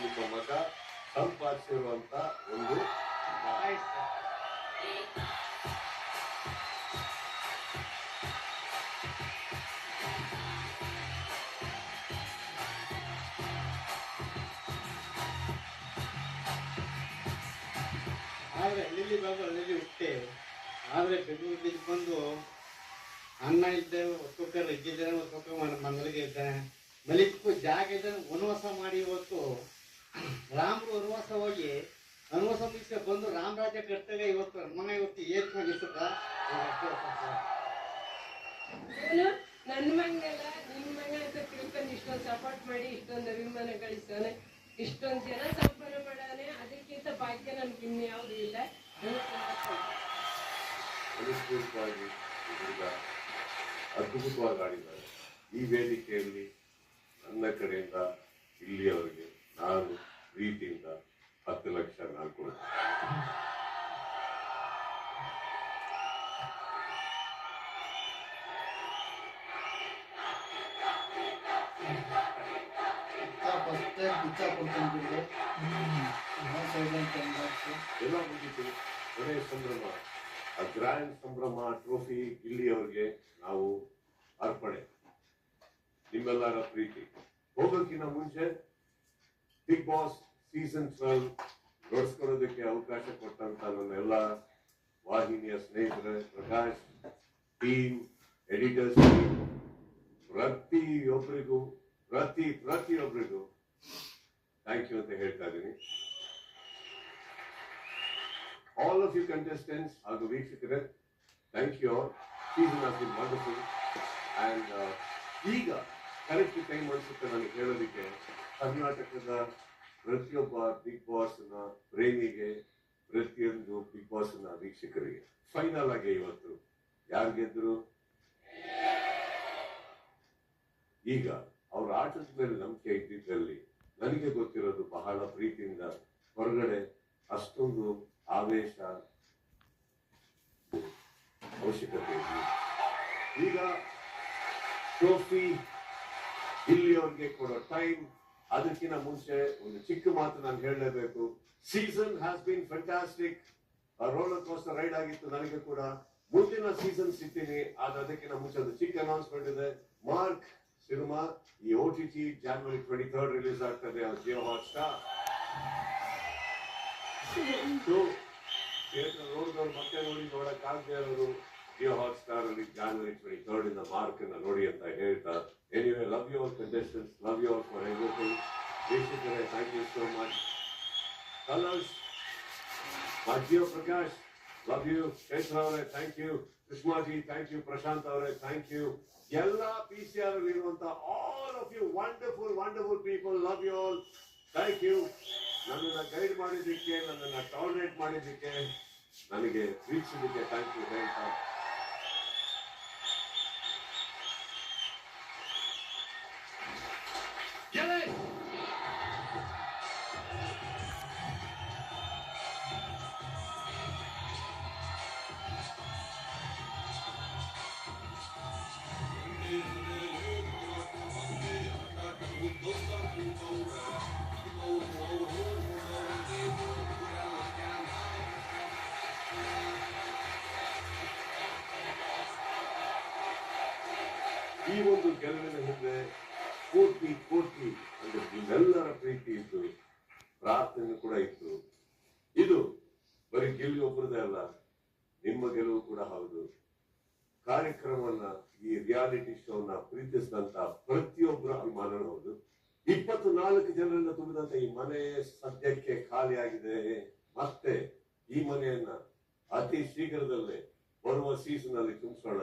ನಿಮ್ಮ ಮಗ ಸಂಪಾದಿಸಿರುವಂತ ಒಂದು ಆದರೆ ಹಳ್ಳಿಲಿ ಬಂದು ಹಳ್ಳಿಲಿ ಹುಟ್ಟೆ. ಆದರೆ ಬೆಂಗಳೂರಿಗೆ ಬಂದು ಅನ್ನ ಇದ್ದೆ, ಒತ್ತೊಕ್ಕರ್ ಇದ್ದಿದ್ದೇನೆ, ಒತ್ತೊಕ್ಕ ಮನಲಿಗೆ ಇದ್ದಾನೆ, ಮಲಿಕ್ಕೂ ಜಾಗ ಇದ್ದಾನೆ. ವನವಾಸ ಮಾಡಿ ಇವತ್ತು ರಾಮರು ವನವಾಸ ಹೋಗಿ ವನವಾಸ ಮುಗಿಸ್ಕೊಂಡು ಬಂದು ರಾಮರಾಜ್ಯ ಕಟ್ಟಾಗ ಇವತ್ತು ಮಗ ಇವತ್ತು ಏನ್ ಮಾಡಿಸುತ್ತ ನನ್ನ ಮಂಗಲ್ಲ ನಿಮ್ಮ ಮಗ ಅಂತ ತಿಳ್ಕೊಂಡು ಇಷ್ಟೊಂದು ಸಪೋರ್ಟ್ ಮಾಡಿ ಇಷ್ಟೊಂದು ಅಭಿಮಾನ ಗಳಿಸ್ತಾನೆ, ಇಷ್ಟೊಂದು ಜನ ಸಂಪಾದನೆ ಮಾಡಾನೆ. ಅದಕ್ಕಿಂತ ಭಾಗ್ಯ ನನ್ಗೆ ಇನ್ಯಾವುದೂ ಇಲ್ಲ. ಅನುಸ್ಫೂರ್ತಿಯಾಗಿ ಅದ್ಭುತವಾಗಿ ಆಡಿದ್ದಾರೆ. ಈ ವೇದಿಕೆಯಲ್ಲಿ ನನ್ನ ಕಡೆಯಿಂದ ಇಲ್ಲಿಯವರೆಗೆ ನಾನು ಪ್ರೀತಿಯಿಂದ 10 ಲಕ್ಷ ನಾನು ಕೊಡ್ತೇನೆ. ಎಲ್ಲ ಮುಗಿತು. ಕೊನೆಯ ಸಂಭ್ರಮ, ಗ್ರ್ಯಾಂಡ್ ಸಂಭ್ರಮ, ಟ್ರೋಫಿ ಇಲ್ಲಿಯವರೆಗೆ ನಾವು ಅರ್ಪಣೆ. ನಿಮ್ಮೆಲ್ಲರ ಪ್ರೀತಿ. ಹೋಗೋಕ್ಕಿಂತ ಮುಂಚೆ ಬಿಗ್ ಬಾಸ್ ಸೀಸನ್ 12 ನೋಡ್ಸ್ಕೊಳ್ಳೋದಕ್ಕೆ ಅವಕಾಶ ಕೊಟ್ಟಂತ ನನ್ನೆಲ್ಲ ವಾಹಿನಿಯ ಸ್ನೇಹಿತರೆ, ಪ್ರಕಾಶ್ ಟೀಮ್, ಎಡಿಟರ್ಸ್ ಟೀಮ್, ಪ್ರತಿಯೊಬ್ಬರಿಗೂ ಥ್ಯಾಂಕ್ ಯು ಅಂತ ಹೇಳ್ತಾ ಇದ್ದೀನಿ. ಆಲ್ ಆಫ್ ಯು ಕಂಟೆಸ್ಟೆಂಟ್ಸ್ ಹಾಗೂ ವೀಕ್ಷಕರೇ, thank you all. Season has been wonderful. And ಈಗ ಕರೆಕ್ಟ್ ಟೈಮ್ ಅನ್ಸುತ್ತೆ ನನಗೆ ಹೇಳೋದಕ್ಕೆ, ಕರ್ನಾಟಕದ ಪ್ರತಿಯೊಬ್ಬ ಬಿಗ್ ಬಾಸ್ನ ಪ್ರೇಮಿಗೆ, ಪ್ರತಿಯೊಂದು ಬಿಗ್ ಬಾಸ್ನ ವೀಕ್ಷಕರಿಗೆ ಫೈನಲ್ ಆಗಿ ಇವತ್ತು ಯಾರು ಗೆದ್ರು? ಈಗ ಅವ್ರ ಆಟದ ಮೇಲೆ ನಂಬಿಕೆ ಇದ್ದಿದ್ದಲ್ಲಿ ನನಗೆ ಗೊತ್ತಿರೋದು ಬಹಳ ಪ್ರೀತಿಯಿಂದ ಹೊರಗಡೆ ಅಷ್ಟೊಂದು ಆವೇಶ ಅವಶ್ಯಕತೆ ಇದೆ. ಈಗ ಟ್ರೋಫಿ ಇಲ್ಲಿಯವರೆಗೆ ಕೊಡೋ ಟೈಮ್. ಅದಕ್ಕಿಂತ ಮುಂಚೆ ಒಂದು ಚಿಕ್ಕ ಮಾತು ನಾನು ಹೇಳಲೇಬೇಕು. Season has been fantastic. Roller coaster ride ಆಗಿತ್ತು ನನಗೆ ಕೂಡ. ಮುಂದಿನ ಸೀಸನ್ ಸಿಗ್ತೀನಿ. ಆದ್ರೆ ಅದಕ್ಕಿಂತ ಮುಂಚೆ ಒಂದು ಚಿಕ್ಕ ಅನೌನ್ಸ್ಮೆಂಟ್ ಇದೆ. ಮಾರ್ಕ್ ಸಿನಿಮಾ ಈ OTT January 23rd ರಿಲೀಸ್ ಆಗ್ತದೆ ಜಿಯೋ ಹಾಟ್ಸ್ಟಾರ್. ಥಿಯೇಟರ್ ನೋಡಿದವರು ಮತ್ತೆ ನೋಡಕ್ಕಾಗದೆ ಇರೋರು ಜಿಯೋ ಹಾಟ್ಸ್ಟಾರ್ ಅಲ್ಲಿ January 23rd ಇಂದ ಮಾರ್ಕ್ ಅನ್ನ ನೋಡಿ ಅಂತ ಹೇಳ್ತಾ, anyway love you all contestants, love you all for everything. ವೀಕ್ಷಕರೇ, thank you so much. Colors, my dear Prakash, love you. Chaitra ಅವರೇ thank you. Sushmaji thank you. Prashanth ಅವರೇ ಥ್ಯಾಂಕ್ ಯು. ಎಲ್ಲ PCR ಇರುವಂತ all of you wonderful people, love you all. Thank you. ನನ್ನನ್ನು guide ಮಾಡಿದ್ದಕ್ಕೆ, ನನ್ನನ್ನು tolerate ಮಾಡಿದ್ದಕ್ಕೆ, ನನಗೆ ಪ್ರೀತಿಸಿದ್ದಕ್ಕೆ ಥ್ಯಾಂಕ್ ಯು ಹೇಳ್ತಾ, ಈ ಒಂದು ಗೆಲುವಿನ ಹಿಂದೆ ಕೋಟಿ ಅಂದ್ರೆ ನಿಮ್ಮೆಲ್ಲರ ಪ್ರೀತಿ ಇತ್ತು, ಪ್ರಾರ್ಥನೆ ಕೂಡ ಇತ್ತು. ಇದು ಬರೀ ಗೆಲುವು ಒಬ್ಬರದೇ ಅಲ್ಲ, ನಿಮ್ಮ ಗೆಲುವು ಕೂಡ ಹೌದು. ಕಾರ್ಯಕ್ರಮವನ್ನ, ಈ ರಿಯಾಲಿಟಿ ಶೋನ ಪ್ರೀತಿಸಿದಂತ ಪ್ರತಿಯೊಬ್ಬರ ಅಭಿಮಾನನೂ ಹೌದು. 24 ಜನರಿಂದ ತುಂಬಿದಂತ ಈ ಮನೆ ಸದ್ಯಕ್ಕೆ ಖಾಲಿ ಆಗಿದೆ. ಮತ್ತೆ ಈ ಮನೆಯನ್ನ ಅತಿ ಶೀಘ್ರದಲ್ಲೇ ಬರುವ ಸೀಸನ್ ಅಲ್ಲಿ ತುಂಬಿಸೋಣ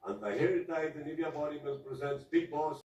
ಅಂತ ಹೇಳ್ತಾ ಇದ್ದು, Nivea body milk presents Bigg boss